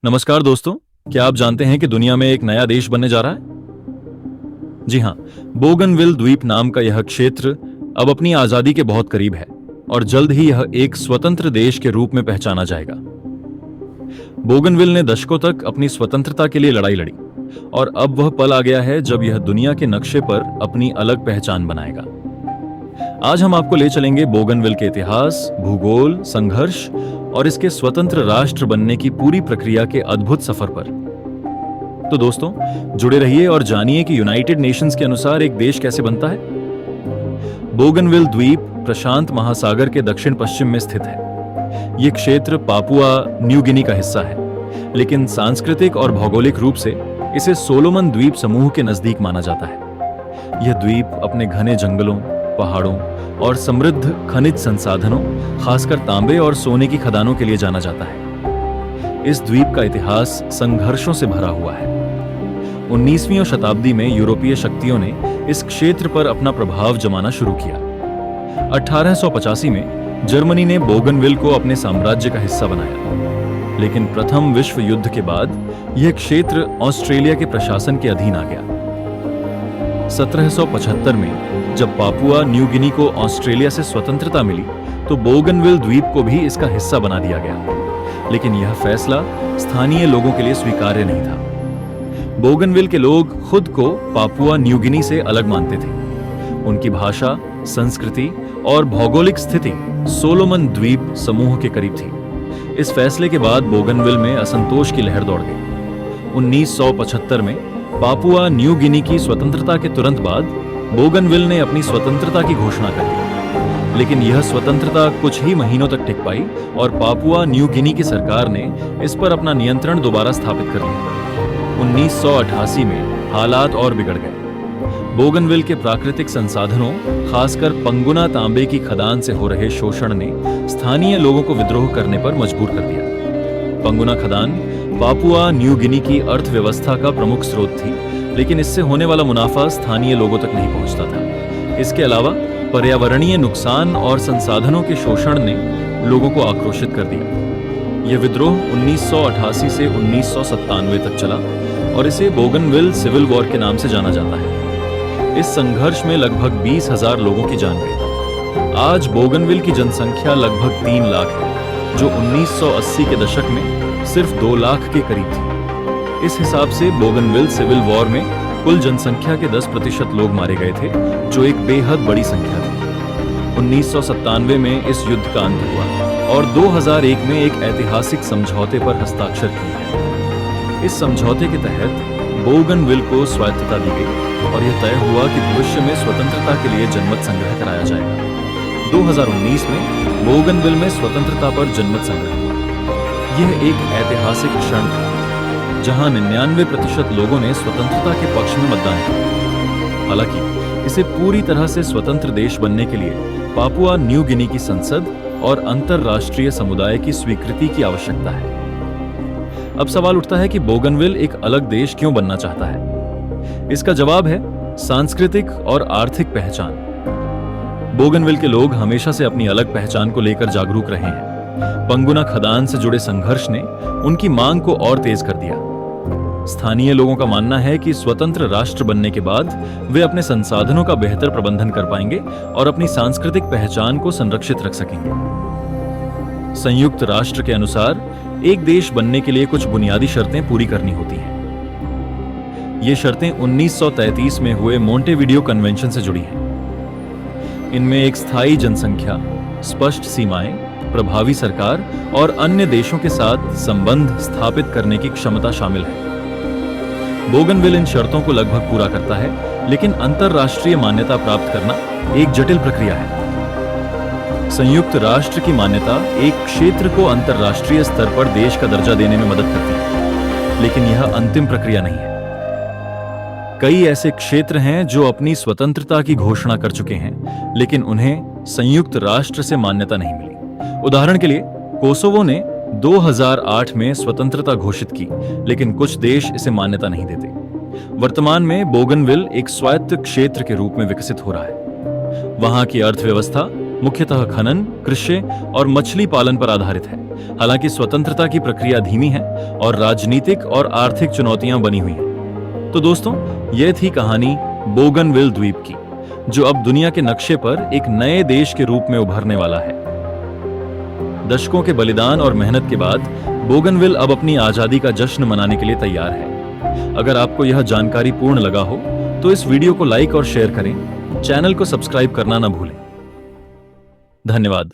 नमस्कार दोस्तों, क्या आप जानते हैं कि दुनिया में एक नया देश बनने जा रहा है? जी हाँ, बोगनविल द्वीप नाम का यह क्षेत्र अब अपनी आजादी के बहुत करीब है और जल्द ही यह एक स्वतंत्र देश के रूप में पहचाना जाएगा। बोगनविल ने दशकों तक अपनी स्वतंत्रता के लिए लड़ाई लड़ी और अब वह पल आ गया है जब यह दुनिया के नक्शे पर अपनी अलग पहचान बनाएगा। आज हम आपको ले चलेंगे बोगनविल के इतिहास, भूगोल, संघर्ष और इसके स्वतंत्र राष्ट्र बनने की पूरी प्रक्रिया के अद्भुत सफर पर। तो दोस्तों, जुड़े रहिए और जानिए कि यूनाइटेड नेशंस के अनुसार एक देश कैसे बनता है। बोगनविल द्वीप प्रशांत महासागर के दक्षिण पश्चिम में स्थित है। यह क्षेत्र पापुआ न्यू गिनी का हिस्सा है, लेकिन सांस्कृतिक और भौगोलिक रूप से इसे सोलोमन द्वीप समूह के नजदीक माना जाता है। यह द्वीप अपने घने जंगलों, पहाड़ों और समृद्ध खनिज संसाधनों, खासकर तांबे और सोने की खदानों के लिए जाना जाता है। इस द्वीप का इतिहास संघर्षों से भरा हुआ है। 19वीं शताब्दी में यूरोपीय शक्तियों ने इस क्षेत्र पर अपना प्रभाव जमाना शुरू किया। 1885 में जर्मनी ने बोगनविल को अपने साम्राज्य का हिस्सा बनाया, लेकिन प्रथम विश्व युद्ध के बाद यह क्षेत्र ऑस्ट्रेलिया के प्रशासन के अधीन आ गया। 1775 में जब पापुआ न्यू गिनी को ऑस्ट्रेलिया से स्वतंत्रता मिली, तो बोगनविल द्वीप को भी इसका हिस्सा बना दिया गया, लेकिन यह फैसला स्थानीय लोगों के लिए स्वीकार्य नहीं था। बोगनविल के लोग खुद को पापुआ न्यू गिनी से अलग मानते थे। उनकी भाषा, संस्कृति और भौगोलिक स्थिति सोलोमन द्वीप समूह के करीब थी। इस फैसले के बाद बोगनविल में असंतोष की लहर दौड़ गई। 1975 में पापुआ न्यू गिनी की स्वतंत्रता के तुरंत बाद बोगनविल ने अपनी स्वतंत्रता की घोषणा कर दी, लेकिन यह स्वतंत्रता कुछ ही महीनों तक टिक पाई और पापुआ न्यू गिनी की सरकार ने इस पर अपना नियंत्रण दोबारा स्थापित कर लिया। 1988 में हालात और बिगड़ गए। बोगनविल के प्राकृतिक संसाधनों, खासकर पंगुना तांबे की खदान से हो रहे शोषण ने स्थानीय लोगों को विद्रोह करने पर मजबूर कर दिया। पंगुना खदान पापुआ न्यू गिनी की अर्थव्यवस्था का प्रमुख स्रोत थी, लेकिन इससे होने वाला मुनाफा स्थानीय लोगों तक नहीं पहुंचता था। इसके अलावा पर्यावरणीय नुकसान और संसाधनों के शोषण ने लोगों को आक्रोशित कर दिया। यह विद्रोह 1988 से 1997 तक चला और इसे बोगनविल सिविल वॉर के नाम से जाना जाता है। इस संघर्ष में लगभग 20,000 लोगों की जान गई। आज बोगनविल की जनसंख्या लगभग 3 लाख है, जो 1980 के दशक में सिर्फ 2 लाख के करीब थी। इस हिसाब से बोगनविल सिविल वॉर में कुल जनसंख्या के 10% लोग मारे गए थे, जो एक बेहद बड़ी संख्या थी। 1997 में इस युद्ध का अंत हुआ और 2001 में एक ऐतिहासिक समझौते पर हस्ताक्षर किए गए। इस समझौते के तहत बोगनविल को स्वायत्तता दी गई और यह तय हुआ कि भविष्य में स्वतंत्रता के लिए जनमत संग्रह कराया जाएगा। 2019 में बोगनविल में स्वतंत्रता पर जनमत संग्रह हुआ। यह एक ऐतिहासिक क्षण था, जहां 99% लोगों ने स्वतंत्रता के पक्ष में मतदान किया। हालांकि इसे पूरी तरह से स्वतंत्र देश बनने के लिए पापुआ न्यू गिनी की संसद और अंतरराष्ट्रीय समुदाय की स्वीकृति की आवश्यकता है। अब सवाल उठता है कि बोगनविल एक अलग देश क्यों बनना चाहता है? इसका जवाब है सांस्कृतिक और आर्थिक पहचान। बोगनविल के लोग हमेशा से अपनी अलग पहचान को लेकर जागरूक रहे हैं। पंगुना खदान से जुड़े संघर्ष ने उनकी मांग को और तेज कर दिया। स्थानीय लोगों का मानना है कि स्वतंत्र राष्ट्र बनने के बाद वे अपने संसाधनों का बेहतर प्रबंधन कर पाएंगे और अपनी सांस्कृतिक पहचान को संरक्षित रख सकेंगे। संयुक्त राष्ट्र के अनुसार एक देश बनने के लिए कुछ बुनियादी शर्तें पूरी करनी होती हैं। ये शर्तें 1933 में हुए मोंटेविडियो कन्वेंशन से जुड़ी हैं। इनमें एक स्थायी जनसंख्या, स्पष्ट सीमाएं, प्रभावी सरकार और अन्य देशों के साथ संबंध स्थापित करने की क्षमता शामिल है। बोगनविल इन शर्तों को लगभग पूरा करता है, लेकिन अंतरराष्ट्रीय मान्यता प्राप्त करना एक जटिल प्रक्रिया है। संयुक्त राष्ट्र की मान्यता एक क्षेत्र को अंतरराष्ट्रीय स्तर पर देश का दर्जा देने में मदद करती है, लेकिन यह अंतिम प्रक्रिया नहीं है। कई ऐसे क्षेत्र हैं जो अपनी स्वतंत्रता की घोषणा कर चुके हैं, लेकिन उन्हें संयुक्त राष्ट्र से मान्यता नहीं मिली। उदाहरण के लिए कोसोवो ने 2008 में स्वतंत्रता घोषित की, लेकिन कुछ देश इसे मान्यता नहीं देते। वर्तमान में बोगनविल एक स्वायत्त क्षेत्र के रूप में विकसित हो रहा है। वहां की अर्थव्यवस्था मुख्यतः खनन, कृषि और मछली पालन पर आधारित है। हालांकि स्वतंत्रता की प्रक्रिया धीमी है और राजनीतिक और आर्थिक चुनौतियां बनी हुई हैं। तो दोस्तों, यह थी कहानी बोगनविल द्वीप की, जो अब दुनिया के नक्शे पर एक नए देश के रूप में उभरने वाला है। दशकों के बलिदान और मेहनत के बाद बोगनविल अब अपनी आजादी का जश्न मनाने के लिए तैयार है। अगर आपको यह जानकारी पूर्ण लगा हो तो इस वीडियो को लाइक और शेयर करें। चैनल को सब्सक्राइब करना ना भूलें। धन्यवाद।